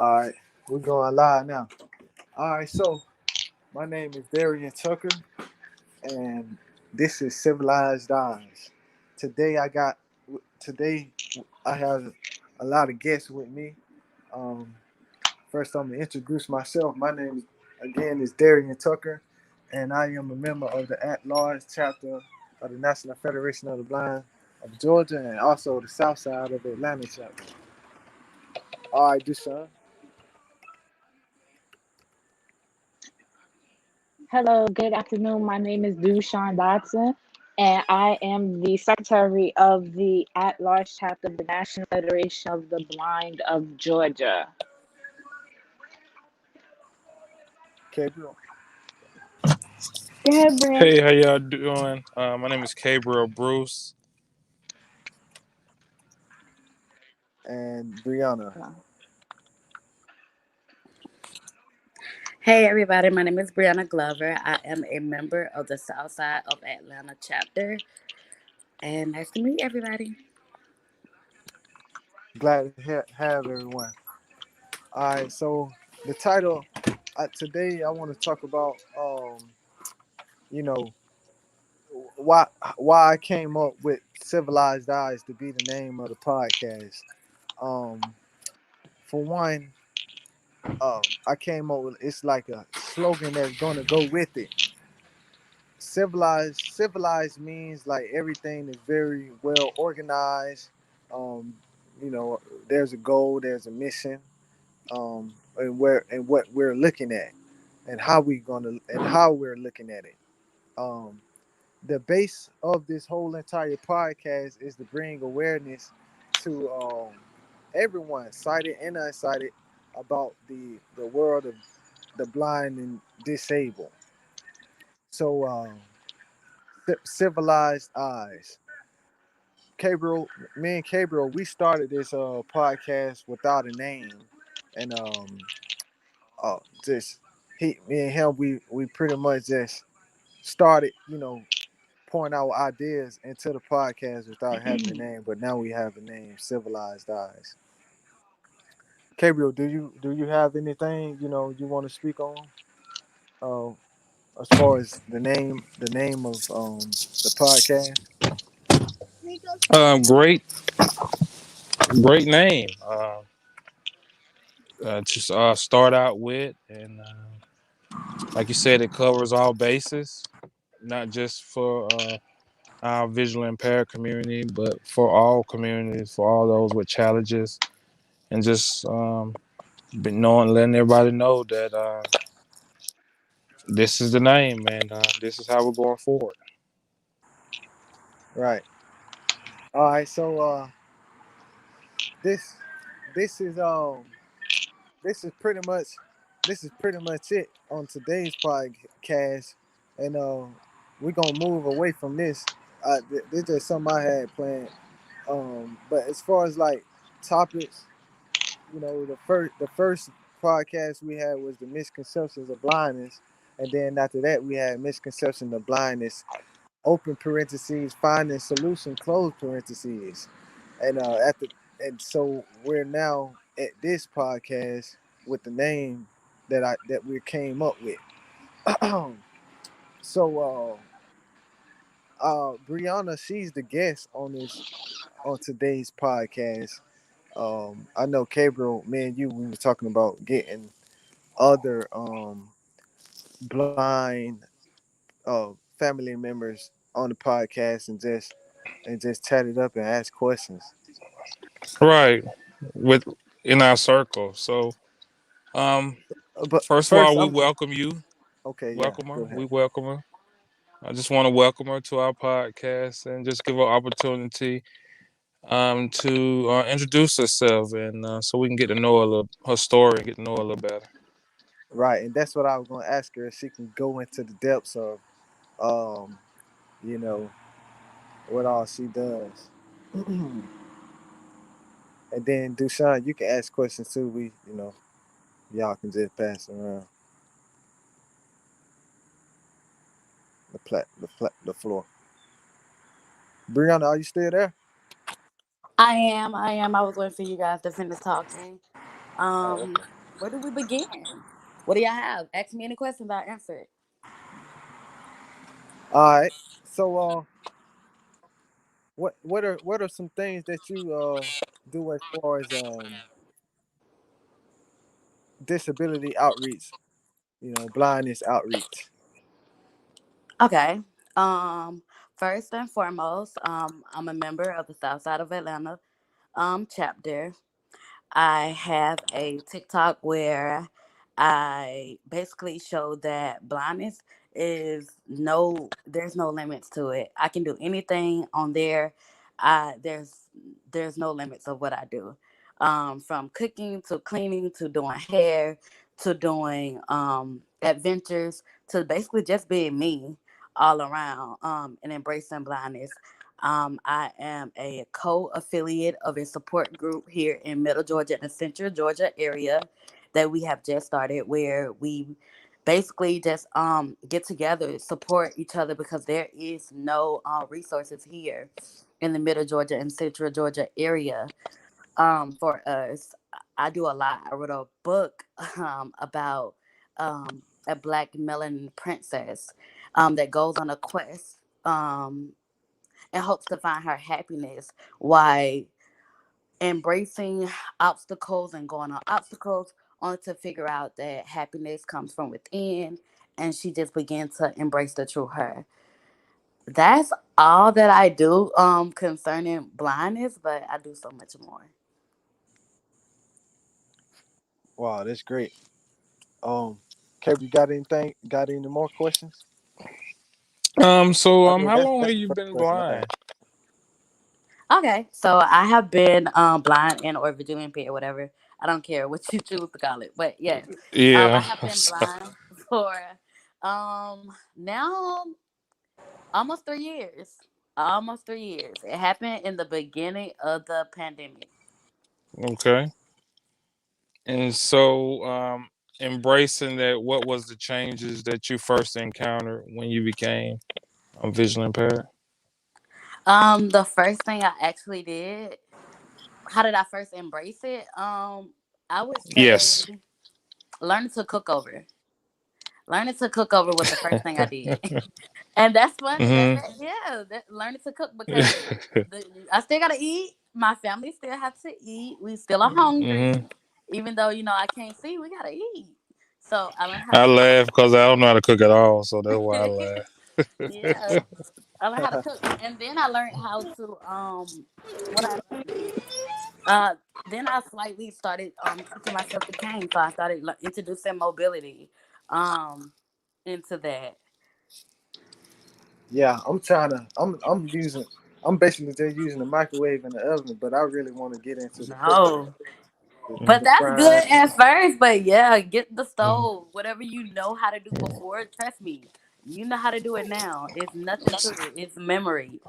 All right, we're going live now. All right, so my name is Darian Tucker, and this is Civilized Eyes. Today I got today I have a lot of guests with me. Um, First, I'm gonna introduce myself. My name again is Darian Tucker, and I am a member of the at-large chapter of the National Federation of the Blind of Georgia, and also the South Side of the Atlanta chapter. All right, Deshaun. Hello, good afternoon. My name is Dushawn Dotson, and I am the secretary of the at-large chapter of the National Federation of the Blind of Georgia. Gabriel. Go ahead, Brent. Hey, how y'all doing? My name is Gabriel Bruce. And Brianna. Hey everybody, my name is Brianna Glover. I am a member of the South Side of Atlanta chapter. And nice to meet everybody. Glad to have everyone. All right, so the title today I want to talk about, you know, why why I came up with Civilized Eyes to be the name of the podcast. Um, for one, I came up with it's like a slogan that's gonna go with it. Civilized means like everything is very well organized. Um, there's a goal, there's a mission, and what we're looking at, and how we're looking at it. Um, the base of this whole entire podcast is to bring awareness to everyone, sighted and unsighted, about the world of the blind and disabled. So, civilized eyes. Gabriel, me and Gabriel, we started this podcast without a name, and just me and him, we pretty much just started, pouring our ideas into the podcast without having a name. But now we have a name, Civilized Eyes. Gabriel, do you have anything you want to speak on? Uh, as far as the name of the podcast. Great name. To start out with, and like you said, it covers all bases, not just for our visually impaired community, but for all communities, for all those with challenges, and just been knowing, letting everybody know that this is the name, and this is how we're going forward. Right. All right. So this this is this is pretty much this is pretty much it on today's podcast, and we're gonna move away from this. This is just something I had planned. But as far as like topics, the first podcast we had was the misconceptions of blindness, and then after that we had misconception of blindness. Open parentheses, finding solution, close parentheses, and so we're now at this podcast with the name that we came up with. So Brianna, she's the guest on today's podcast. I know Gabriel, me and you, we were talking about getting other blind family members on the podcast and just chat it up and ask questions. Right, with in our circle. So, um, But first of first, all, we I'm welcome you. okay. Yeah, Welcome her. go We ahead. welcome her. I just want to welcome her to our podcast and just give her opportunity to introduce herself, and so we can get to know her story and get to know her a little better. Right, and that's what I was going to ask her if she can go into the depths of, um, you know, what all she does. And then Dushan, you can ask questions too. Y'all can just pass around the floor. Brianna, are you still there? I am. I was waiting for you guys to finish talking. Oh, Um, okay. Where do we begin? What do y'all have? Ask me any questions, I'll answer it. All right. So what are some things that you do as far as disability outreach? Blindness outreach. Okay. Um, First and foremost, I'm a member of the South Side of Atlanta chapter. I have a TikTok where I basically show that blindness there's no limits to it. I can do anything on there. There's no limits of what I do. From cooking to cleaning to doing hair to doing adventures to basically just being me all around and embracing blindness. I am a co-affiliate of a support group here in Middle Georgia and the Central Georgia area that we have just started, where we basically just get together, support each other, because there is no resources here in the Middle Georgia and Central Georgia area for us. I do a lot. I wrote a book about a black melanin princess that goes on a quest. And hopes to find her happiness while embracing obstacles and going on obstacles, only to figure out that happiness comes from within, and she just began to embrace the true her. That's all that I do concerning blindness, but I do so much more. Wow, that's great. Um, Caleb, you got anything? Got any more questions? I mean, How that's long have that's you the first been question I blind? asked. Okay, so I have been blind and or visually impaired, whatever. I don't care what you choose to call it, but yes, I Yeah. have been blind for now almost 3 years. Almost 3 years. It happened in the beginning of the pandemic. Okay. And so, embracing that, what was the changes that you first encountered when you became visually impaired? The first thing I actually did, how did I first embrace it? I would say Yes. learning to cook over. Learning to cook over was the first thing I did. And that's funny. Hmm. Learning to cook, because I still gotta eat. My family still has to eat. We still are hungry, Hmm. even though I can't see. We gotta eat. So I learned how to I cook. laugh because I don't know how to cook at all, so that's why I Yeah, laugh. I learned how to cook, and then I learned how to what I learned. Uh, then I slightly started teaching myself the cane, so I started introducing mobility into that. Yeah, I'm trying to. I'm using. I'm basically just using the microwave and the oven, but I really want to get into the cooking, No. the, But the that's frying. good at first. But yeah, get the Mhm. stove. Whatever you know how to do before, trust me, you know how to do it now. It's nothing to it. It's memory.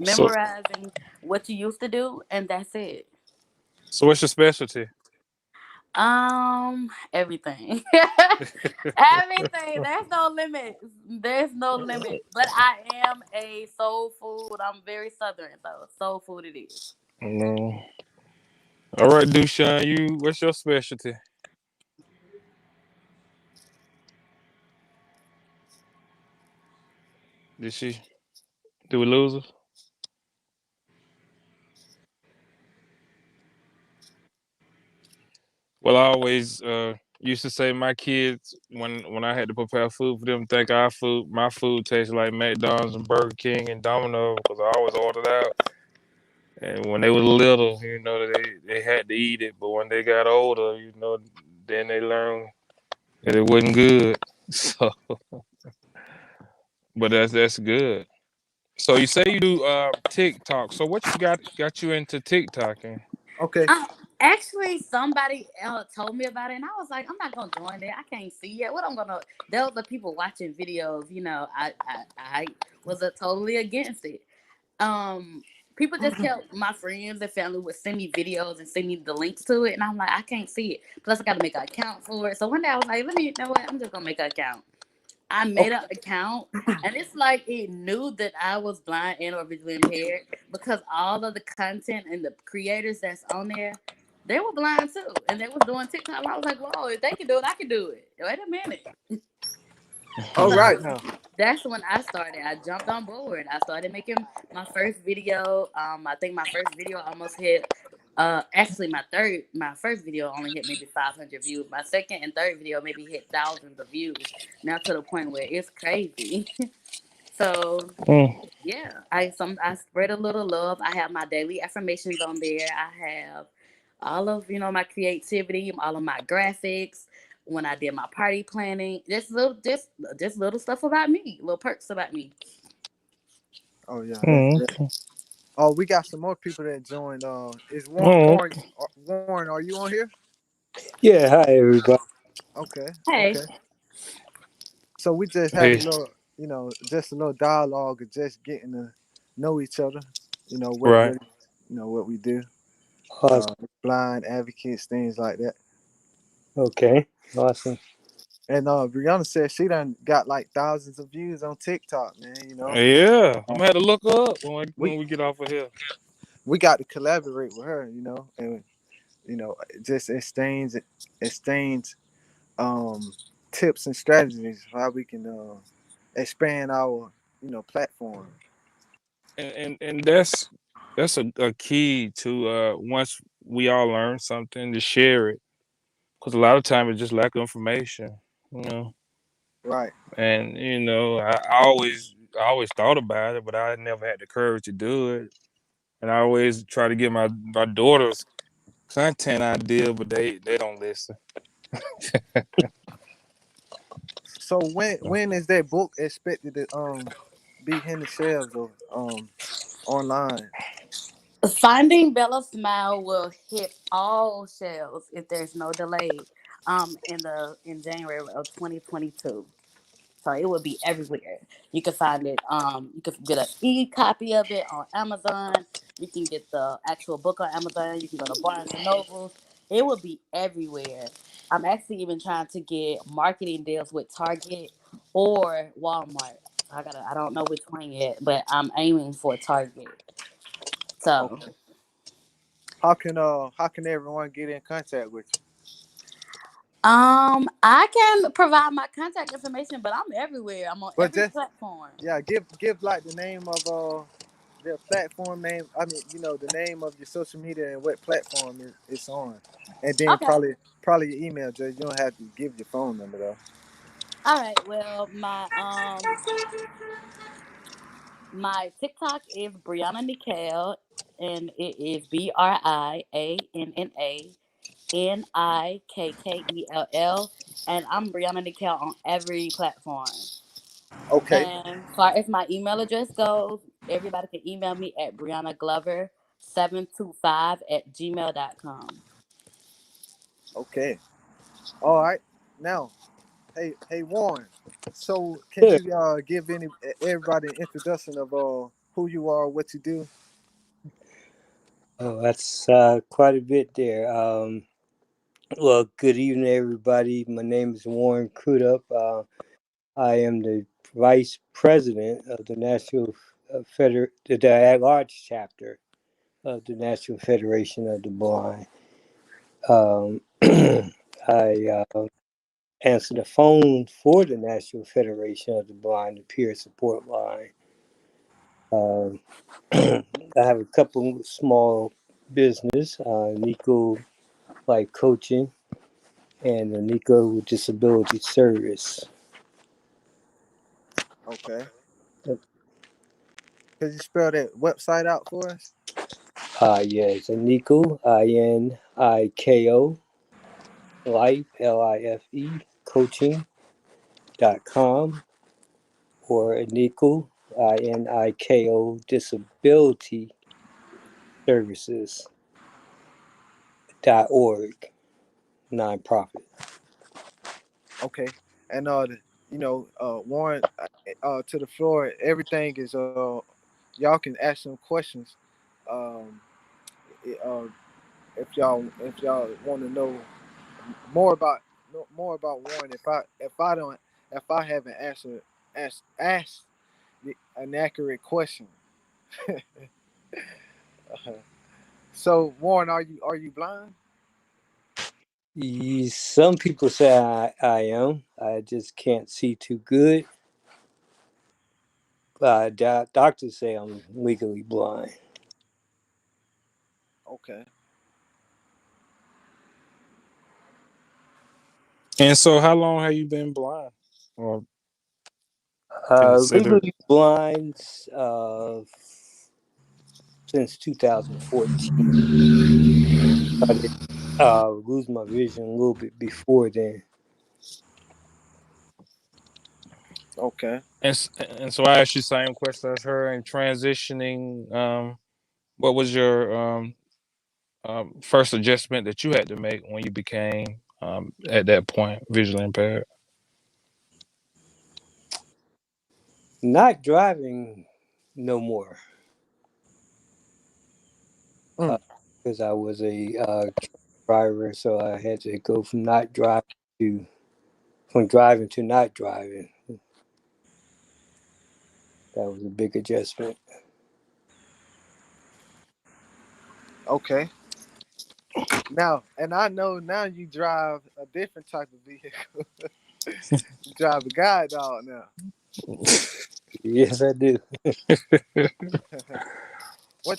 So, Memorizing what you used to do, and that's it. so what's your specialty? Everything. Everything. There's no limits. There's no limits. But I am a soul food. I'm very southern, so soul food it is. No. All right, Dushan, what's your specialty? Did she? Do we lose her? Well, I always used to say my kids when I had to prepare food for them think my food tastes like McDonald's and Burger King and Domino's because I always ordered out. And when they were little, they had to eat it, but when they got older, then they learned that it wasn't good. So, but that's good. So you say you do TikTok. So what you got you into TikToking? Okay. Uh, Actually, somebody told me about it, and I was like, I'm not gonna join it. I can't see it. What I'm gonna? There was the people watching videos. I was totally against it. Um, People just kept my friends and family would send me videos and send me the links to it, and I'm like, I can't see it. Plus, I got to make an account for it. So one day I was like, let me, you know what? I'm just gonna make an account. I made Okay. an account, and it's like it knew that I was blind and or visually impaired, because all of the content and the creators that's on there, They were blind too, and they was doing TikTok. I was like, whoa, if they can do it, I can do it. Wait a minute. All right So now. that's when I started. I jumped on board. I started making my first video. I think my first video almost hit. Actually, my first video only hit maybe 500 views. My second and third video maybe hit thousands of views. Now to the point where it's crazy. So Mm. yeah, I spread a little love. I have my daily affirmations on there. I have all of my creativity, all of my graphics. When I did my party planning, just little stuff about me, little perks about me. Oh yeah, Mm. oh, we got some more people that joined. Is Oh, Warren? Are you on here? Yeah, hi everybody. Okay, Hey, okay. So we just had a hey, little, just a little dialogue of just getting to know each other. right. What we do. Awesome. Blind advocates, things like that. Okay, awesome. And Brianna said she done got like thousands of views on TikTok, man. Yeah, I'm gonna have to look her up We when we get off of here. we got to collaborate with her, and just exchange um tips and strategies how we can expand our platform. And that's a key to once we all learn something to share it, because a lot of time it's just lack of information, you know. Right. And I always thought about it, but I never had the courage to do it. And I always try to get my daughters content idea, but they don't listen. So when is that book expected to be in the shelves or online? Finding Bella Smile will hit all shelves if there's no delay. In January of 2022. So it will be everywhere. You can find it. You can get an e-copy of it on Amazon. You can get the actual book on Amazon. You can go to Barnes and Nobles. It will be everywhere. I'm actually even trying to get marketing deals with Target or Walmart. I don't know which one yet, but I'm aiming for Target. So Okay. How can everyone get in contact with you? I can provide my contact information, but I'm everywhere. I'm on But every just platform. yeah, give like the name of their platform name. I mean, the name of your social media and what platform it's on, and then Okay. probably your email address. You don't have to give your phone number though. All right. Well, my TikTok is Brianna Nickel, and it is BriannaNikkell, and I'm Brianna Nickel on every platform. Okay, And far as my email address goes, everybody can email me at BriannaGlover725 at gmail.com. okay, all right. Now, hey Warren. So can Yeah. you give everybody an introduction of who you are, what you do? Oh, that's quite a bit there. Well, good evening, everybody. My name is Warren Crudup. I am the vice president of the the at-large chapter of the National Federation of the Blind. I answer the phone for the National Federation of the Blind, the peer support line. Um, I have a couple small business, Nico Life Coaching and the Nico Disability Service. Okay, could you spell that website out for us? Yeah, it's a Nico, INIKO, Life, LIFE, coaching.com, or a Nico, INIKO, Disability Services.org, nonprofit. Okay, and Warren, to the floor. Everything is y'all can ask some questions. Um, it, if y'all want to know more about more about Warren, if I haven't asked an accurate question. So Warren, are you blind? Some people say I am. I just can't see too good. Doctors say I'm legally blind. Okay. And so, how long have you been blind, or considered? Legally blind since 2014. Started losing my vision a little bit before then. Okay. And so, I asked you the same question as her. In transitioning, what was your first adjustment that you had to make when you became at that point visually impaired? Not driving no more. Mm. Because I was a truck driver, so I had to go to from driving to not driving. That was a big adjustment. Okay. Now, and I know now you drive a different type of vehicle. You drive a guide dog now. Yes, I do. What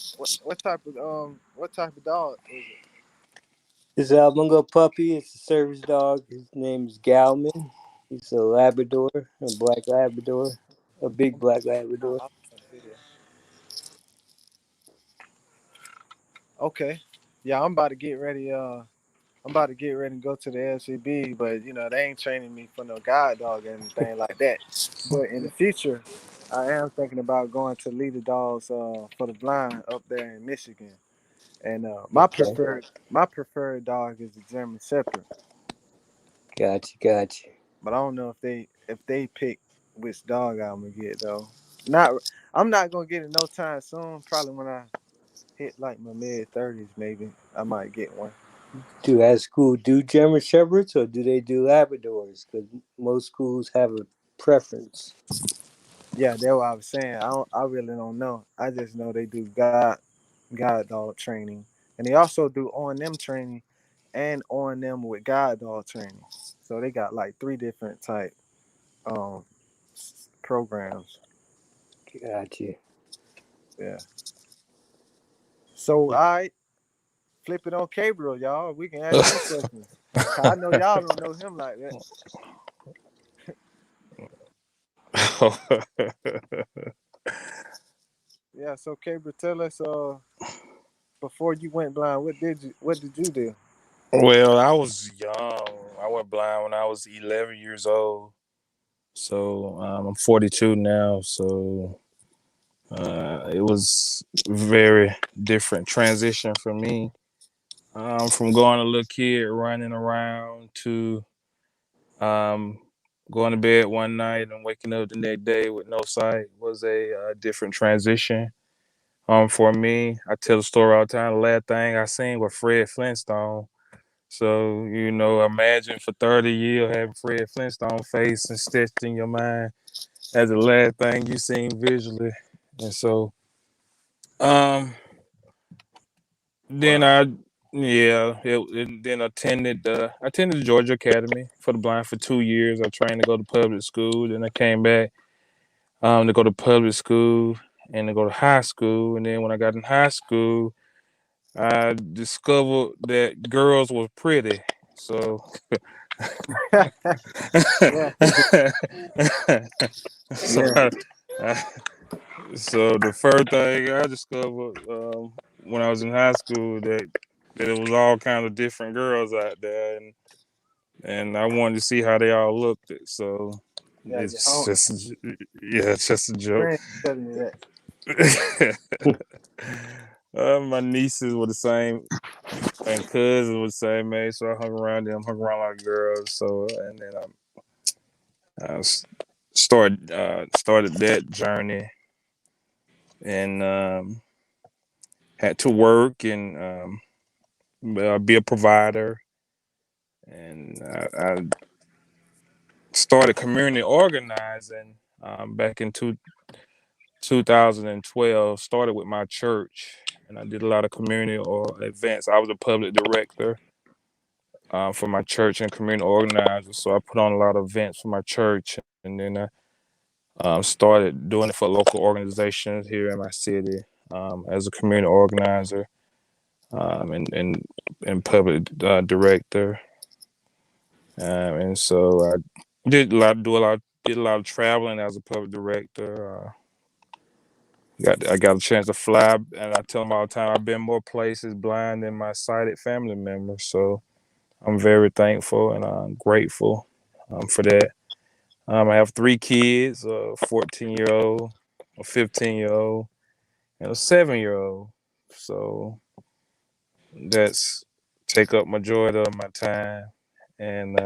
type of dog is it? This Mungo puppy. It's a service dog. His name is Galman. He's a Labrador, a black Labrador, a big black Labrador. I see it. Okay. Yeah, I'm about to get ready and go to the LCB, but they ain't training me for no guide dog or anything like that. But in the future, I am thinking about going to lead the dogs for the blind up there in Michigan. And Okay, my preferred dog is the German Shepherd. gotcha. But I don't know if they pick which dog I'm gonna get though. Not I'm not gonna get it no time soon. Probably when I hit like my mid 30s, maybe I might get one. Do at school do German Shepherds or do they do Labradors? Because most schools have a preference. Yeah, that's what I was saying. I really don't know. I just know they do guide dog training, and they also do O&M training, and O&M with guide dog training. So they got like three different type um programs. Gotcha. Yeah. So I flip it on Gabriel, y'all. We can ask him questions. 'Cause I know y'all don't know him like that. Yeah. So Gabriel, tell us before you went blind, what did you do? Well, I was young. I went blind when I was 11 years old. So I'm 42 now. So it was very different transition for me. From going a little kid running around to um, going to bed one night and waking up the next day with no sight was a different transition. For me, I tell the story all the time. The last thing I seen was Fred Flintstone. So, imagine for 30 years having Fred Flintstone face and stitched in your mind as the last thing you seen visually. And so, um, then Wow. I, yeah, then attended the Georgia Academy for the Blind for 2 years. I trained to go to public school. Then I came back to go to public school and to go to high school. And then when I got in high school, I discovered that girls were pretty. So Yeah. so, Yeah. I- so the first thing I discovered when I was in high school that it was all kinds of different girls out there, and I wanted to see how they all looked. So Yeah. Your it's home just it's just a joke. friend telling you that. My nieces were the same, and cousins were the same age, so I hung around them, hung around like girls. So and then I started that journey and had to work and be a provider. And I started community organizing back in 2012. Started with my church, and I did a lot of community or events. I was a public director for my church and community organizer. So I put on a lot of events for my church, and then I started doing it for local organizations here in my city as a community organizer and public director. And so I did a lot of traveling as a public director. I got a chance to fly, and I tell them all the time I've been more places blind than my sighted family members. So I'm very thankful and grateful for that. I have 3 kids: a 14-year-old, a 15-year-old, and a 7-year-old. So that's take up majority of my time. And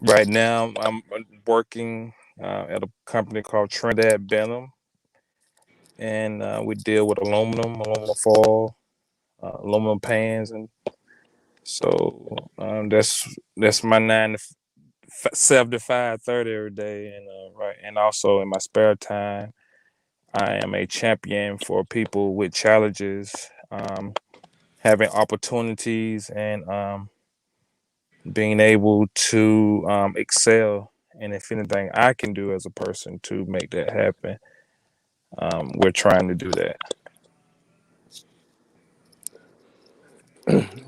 right now I'm working at a company called Trinidad Benham, and we deal with aluminum foil, aluminum pans, and so that's my 7 to 5:30 every day, and right, and also in my spare time, I am a champion for people with challenges, having opportunities, and being able to excel. And if anything I can do as a person to make that happen, we're trying to do that.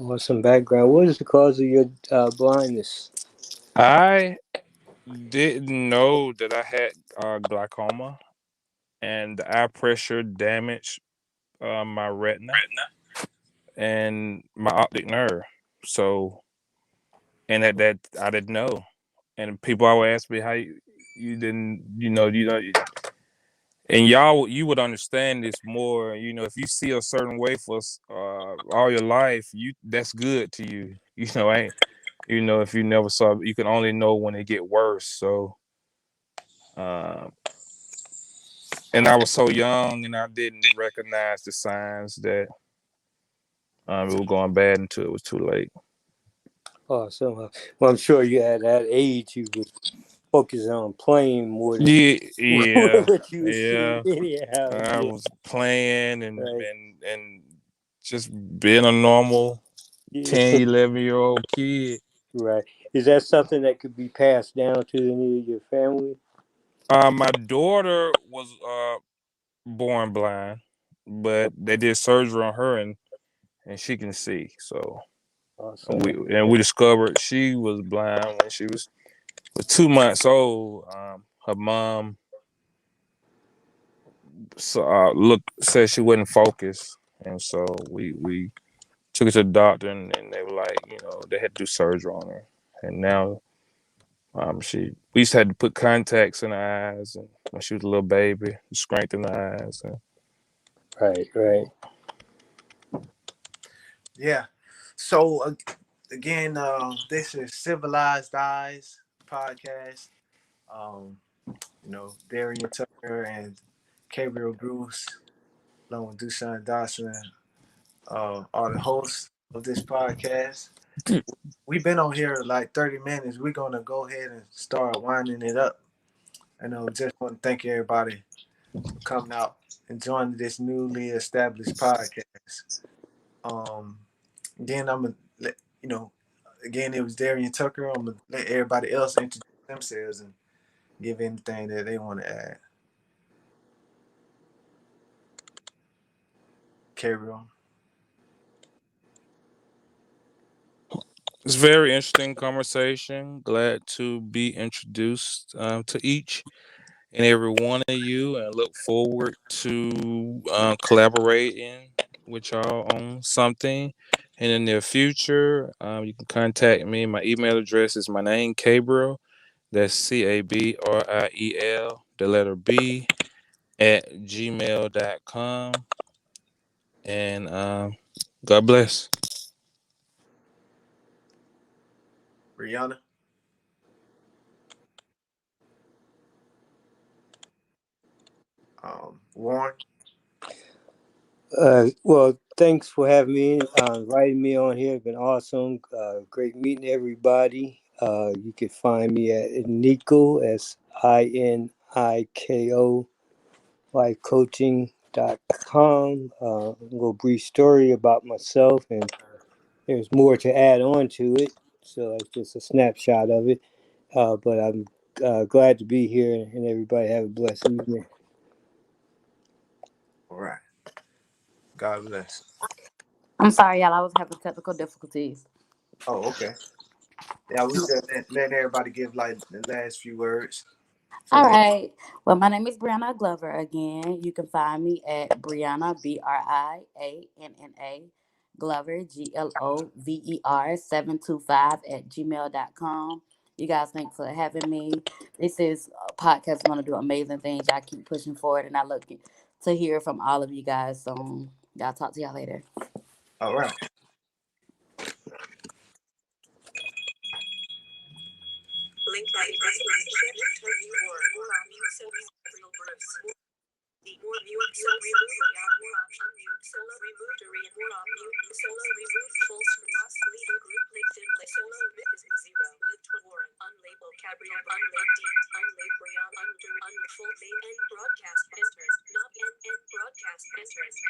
Want some background? What is the cause of your blindness? I didn't know that I had glaucoma, and the eye pressure damaged my retina and my optic nerve. So, and that I didn't know. And people always ask me how you didn't, and y'all, you would understand this more. If you see a certain way for all your life, that's good to you. Ain't if you never saw, you can only know when it get worse. So, uh, and I was so young, and I didn't recognize the signs that it was going bad until it was too late. Oh, so well, I'm sure you at that age you was focusing on playing more than Yeah, what you was yeah. seeing anyhow. I Yeah, was playing and right. and just being a normal Yeah, 10, 11-year-old kid. right. Is that something that could be passed down to any of your family? My daughter was born blind, but they did surgery on her, and she can see. So Awesome. we discovered she was blind when she was 2 months old. Her mom said she wouldn't focus, and so we took her to the doctor, and they were like, they had to do surgery on her, and now we used to have to put contacts in her eyes, and when she was a little baby, strengthen the eyes. And Right. Yeah. So again, this is Civilized Eyes podcast. Um, Darian Tucker and Gabriel Bruce, along with Dushan Dawson, are the hosts of this podcast. We've been on here like 30 minutes. We're gonna go ahead and start winding it up. Just want to thank everybody for coming out and joining this newly established podcast. Um, again, I'm gonna let again, it was Darian Tucker. I'm gonna let everybody else introduce themselves and give anything that they want to add. Carry on. it's a very interesting conversation. Glad to be introduced to each and every one of you, and look forward to collaborating with y'all on something in the near future. You can contact me. My email address is my name, Gabriel. That's Cabriel, the letter B, at gmail.com. And God bless. Rihanna. Warren. Well, thanks for having me, inviting me on here. It's been awesome. Great meeting everybody. You can find me at Nico, SINIKO, lifecoaching.com. A little brief story about myself and there's more to add on to it. So it's just a snapshot of it. But I'm glad to be here, and everybody have a blessed evening. All right. God bless. I'm sorry, y'all. I was having technical difficulties. Oh, okay. Yeah, we just let everybody give like the last few words for All the. right. Well, my name is Brianna Glover again. You can find me at Brianna, BRIANNA, Glover, GLOVER 725 at gmail.com. You guys, thanks for having me. This is a podcast going to do amazing things. Y'all keep pushing forward, and I look to hear from all of you guys. So, y'all talk to y'all later. All right. Link by more mute solo unmute solo remove Dorian more on mute solo remove full screen lost leader group LinkedIn solo is 0 lift Warren unlabeled Cabrio unlabeled